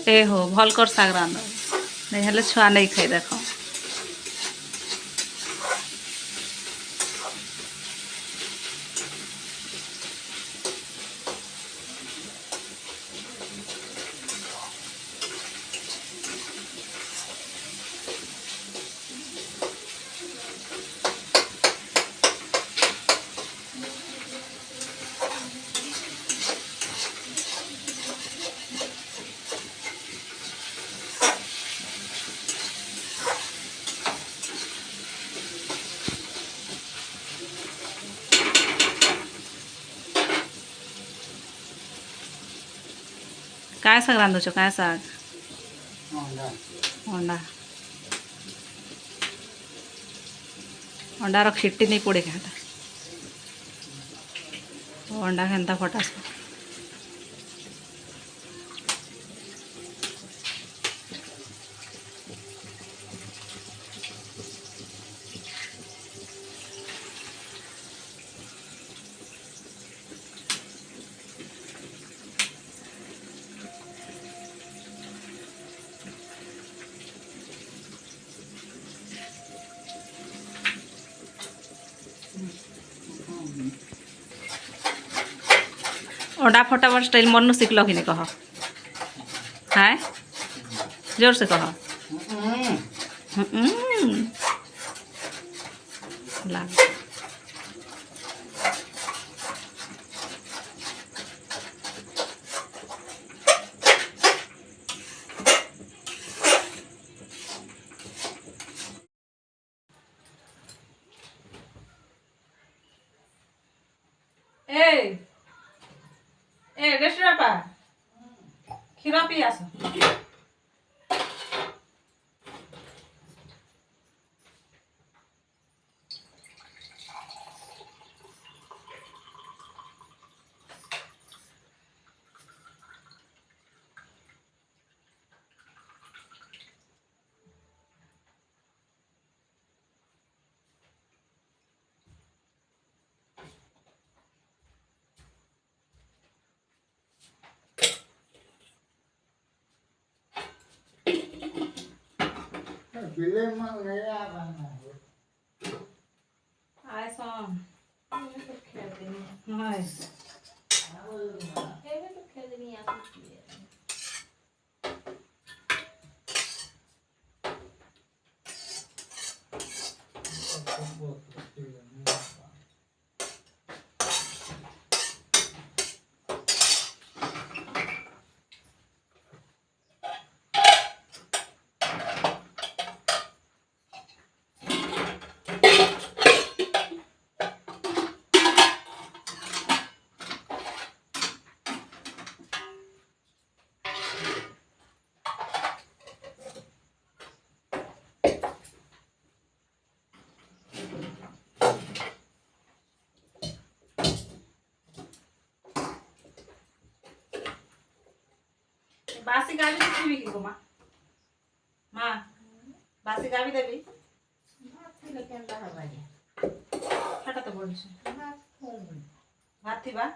ए हो भल कर शाग रांध नहीं हेले छुआ नहीं खाई देख काय शाग रांधुछ काय शाग अंडा अंडार खिट्टी नहीं पड़े क्या अंडा केनता फटास अंडा फटाफट स्टाइल मन शिखल कि नहीं कह हाय जोर से कह लाग ए रेस्टोरेंट पा खीरा पी आस आए सॉन्ग तो खेलते नहीं नाइस ये तो खेलते नहीं आप बासी गावी देबी कि गो मां मां बासी गावी देबी माथि ले केनता हबानी फटा तो बोलछ भात थी बा